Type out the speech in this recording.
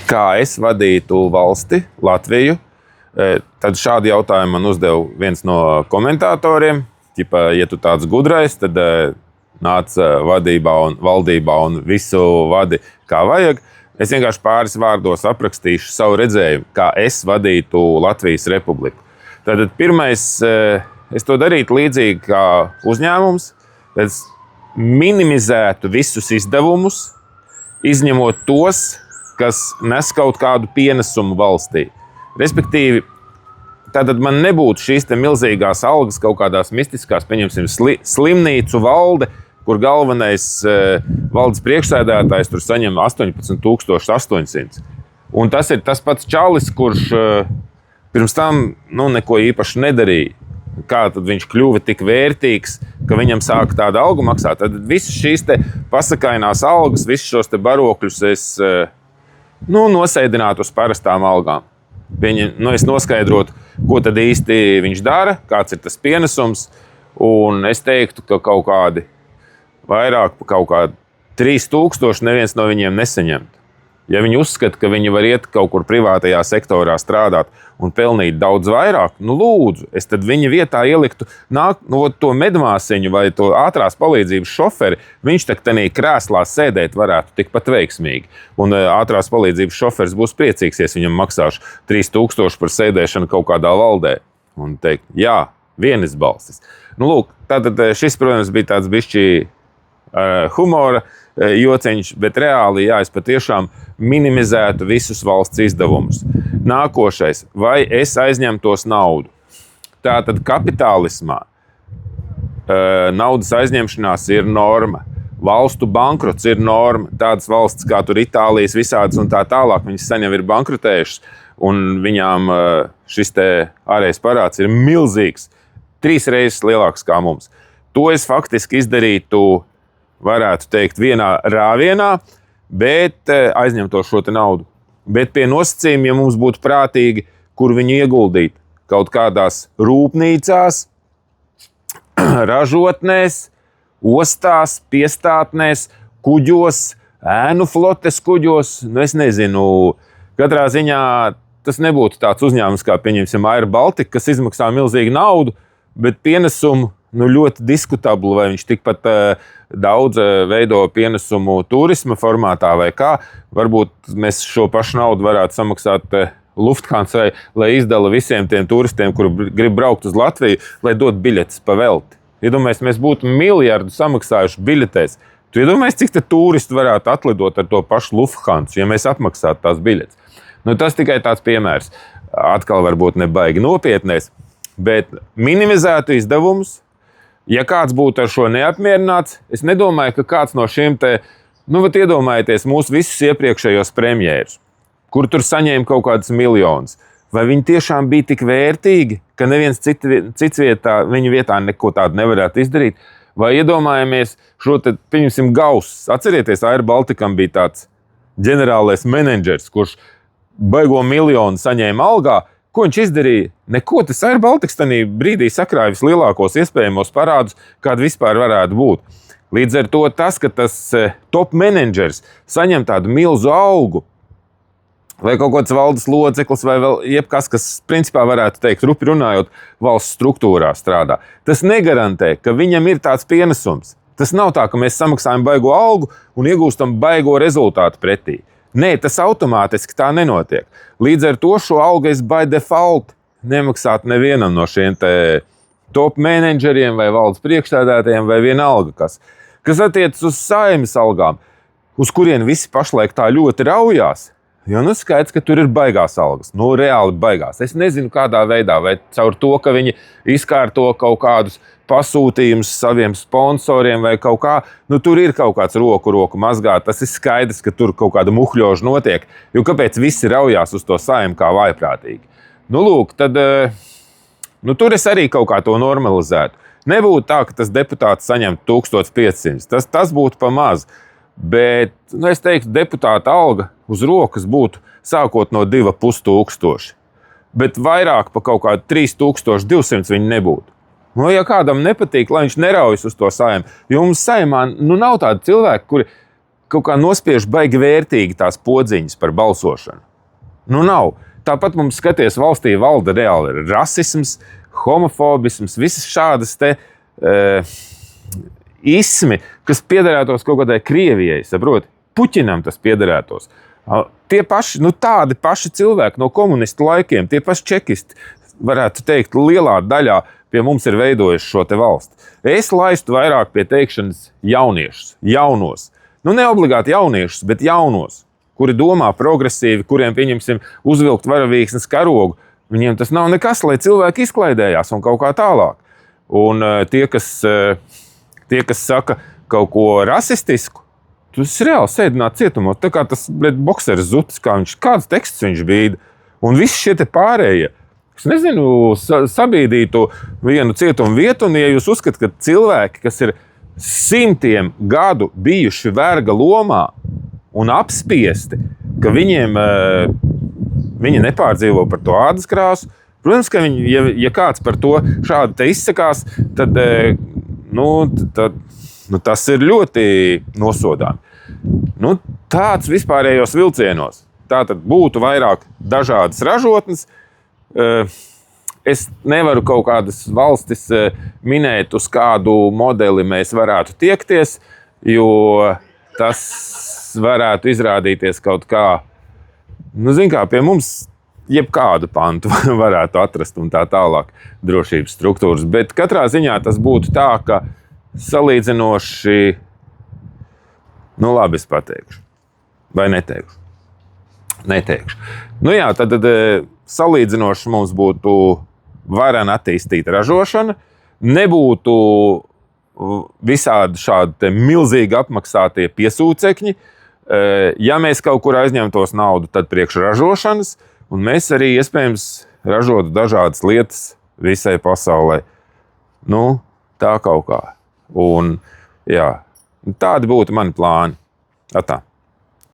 Kā es vadītu valsti, Latviju, tad šādu jautājumu man uzdeva viens no komentatoriem. Ķipa, ja tu tāds gudrais, tad nāc vadībā un valdībā un visu vadi kā vajag. Es vienkārši pāris vārdos aprakstīšu savu redzējumu, kā es vadītu Latvijas Republiku. Tad pirmais, es to darītu līdzīgi kā uzņēmums. Es minimizētu visus izdevumus, izņemot tos, kas nes kaut kādu pienesumu valstī. Respektīvi, tātad man nebūtu šīs te milzīgās algas kaut kādās mistiskās, pieņemsim, slimnīcu valde, kur galvenais valdes priekšsēdētājs tur saņem 18,800. Un tas ir tas pats čalis, kurš pirms tam neko īpaši nedarīja. Kā tad viņš kļuva tik vērtīgs, ka viņam sāka tāda alga maksāt. Tad visas šīs te pasakainās algas, visus šos te barokļus es nosēdinātu uz parastām algām. Es noskaidrotu, ko tad īsti viņš dara, kāds ir tas pienesums, un es teiktu, ka kaut kādi vairāk par kaut kādu 3,000 neviens no viņiem nesaņemt. Ja viņi uzskata, ka viņi var iet kaut kur privātajā sektorā strādāt un pelnīt daudz vairāk, lūdzu, es tad viņa vietā ieliktu to medmāsiņu vai to ātrās palīdzības šoferi, viņš tak tenī krēslā sēdēt varētu tikpat veiksmīgi. Un ātrās palīdzības šoferis būs priecīgs, ja viņam maksāšu 3,000 par sēdēšanu kaut kādā valdē. Un teikt, jā, vienisbalstis. Lūk, tātad šis, protams, bija tāds bišķi humora jociņš, bet reāli, jā, es patiešām minimizētu visus valsts izdevumus. Nākošais, vai es aizņemtos naudu? Tātad kapitālismā naudas aizņemšanās ir norma. Valstu bankrots ir norma. Tādas valsts kā tur Itālijas visādas un tā tālāk, viņas sen jau ir bankrotējušas, un viņām šis te ārējais parāds ir milzīgs, 3 reizes lielāks kā mums. To es faktiski izdarītu, varētu teikt, vienā rāvienā, bet aizņemto šo te naudu. Bet pie nosacījuma, ja mums būtu prātīgi, kur viņu ieguldīt. Kaut kādās rūpnīcās, ražotnēs, ostās, piestātnēs, kuģos, ēnu flotes kuģos. Es nezinu, katrā ziņā tas nebūtu tāds uzņēmums kā, pieņemsim, Air Baltica, kas izmaksā milzīgu naudu, bet pienesumu ļoti diskutablu, vai viņš tikpat daudz veido pienesumu turisma formātā vai kā. Varbūt mēs šo pašu naudu varētu samaksāt Lufthansai, lai izdala visiem tiem turistiem, kuri grib braukt uz Latviju, lai dot biļetes pa velti. Iedomājies, mēs būtu miljardu samaksājuši biļetēs. Tu iedomājies, cik te turisti varētu atlidot ar to pašu Lufthansu, ja mēs apmaksātu tās biļetes. Tas tikai tāds piemērs. Atkal varbūt nebaigi nopietnēs, bet minimizētu izdevumus. Ja kāds būtu ar šo neapmierināts, es nedomāju, ka kāds no šiem te, iedomājieties mūsu visus iepriekšējos premjērus, kur tur saņēma kaut kādus miljonus. Vai viņi tiešām bija tik vērtīgi, ka neviens cits vietā, viņa vietā neko tādu nevarētu izdarīt? Vai iedomājamies šo te, pieņemsim, Gauss. Atcerieties, Air Balticam bija tāds ģenerālais menedžers, kurš baigo miljonu saņēma algā. Ko viņš izdarīja? Neko. Tas Air Baltics tajā brīdī sakrāja vislielākos iespējamos parādus, kādi vispār varētu būt. Līdz ar to tas, ka tas top menedžers saņem tādu milzu algu, vai kaut kāds valdes loceklis, vai vēl jebkas, kas principā varētu teikt, rupi runājot, valsts struktūrā strādā. Tas negarantē, ka viņam ir tāds pienesums. Tas nav tā, ka mēs samaksājam baigo algu un iegūstam baigo rezultātu pretī. Nē, tas automātiski tā nenotiek. Līdz ar to šo algu es by default nemaksātu nevienam no šiem top menedžeriem vai valdes priekšsēdētājiem vai vienalga kas. Kas attiecas uz Saeimas algām, uz kurien visi pašlaik tā ļoti raujās, jo skaidrs, ka tur ir baigās algas. Reāli baigās. Es nezinu, kādā veidā, vai caur to, ka viņi izkārto kaut kādus pasūtījumus saviem sponsoriem vai kaut kā. Tur ir kaut kāds roku mazgāt. Tas ir skaidrs, ka tur kaut kāda muhļoža notiek. Jo kāpēc visi raujās uz to Saimu kā vājprātīgi? Lūk, tad tur es arī kaut kā to normalizētu. Nebūtu tā, ka tas deputāts saņem 1500. Tas būtu pa maz. Bet, es teiktu, deputāta alga uz rokas būtu sākot no 2500. Bet vairāk pa kaut kādu 3200 viņi nebūtu. Ja kādam nepatīk, lai viņš neraujas uz to Saimu, jo mums Saimā nav tādi cilvēki, kuri kaut kā nospiež baigi vērtīgi tās podziņas par balsošanu. Nu nav. Tāpat mums skaties valstī valda reāli rasisms, homofobisms, visas šādas te ismi, kas piederētos kaut kādai Krievijai, saproti? Puķinam tas piederētos. Tie paši, tādi paši cilvēki no komunistu laikiem, tie paši čekisti, varētu teikt, lielā daļā pie mums ir veidojuši šo te valsti. Es laistu vairāk pie teikšanas jauniešus, jaunos. Ne obligāti jauniešus, bet jaunos, kuri domā progresīvi, kuriem, pieņemsim, uzvilkt varavīksnes karogu. Viņiem tas nav nekas, lai cilvēki izklaidējās un kaut kā tālāk. Un tie, kas saka kaut ko rasistisku, tas reāli sēdināt cietumos, tā kā tas bokseris Zutis, kāds teksts viņš bīda. Un visi šie te pārējie, es nezinu, sabīdītu vienu cietumu vietu, un ja jūs uzskatāt, ka cilvēki, kas ir simtiem gadu bijuši verga lomā un apspiesti, ka viņi nepārdzīvo par to ādas krāsu, protams, ka ja kāds par to šādi te izsakās, tad tas ir ļoti nosodāmi. Tāds vispārējos vilcienos. Tātad būtu vairāk dažādas ražotnes. Es nevaru kaut kādas valstis minēt, uz kādu modeli mēs varētu tiekties, jo tas varētu izrādīties kaut kā, pie mums jebkādu pantu varētu atrast un tā tālāk drošības struktūras. Bet katrā ziņā tas būtu tā, ka salīdzinoši, labi, es pateikšu. Vai neteikšu? Neteikšu. Tad salīdzinoši mums būtu varena attīstīta ražošana, nebūtu visādi šādi milzīgi apmaksātie piesūcekņi. Ja mēs kaut kur aizņemtos naudu, tad priekš ražošanas, un mēs arī iespējams ražotu dažādas lietas visai pasaulē. Tā kaut kā. Un, jā, tādi būtu mani plāni. Atā.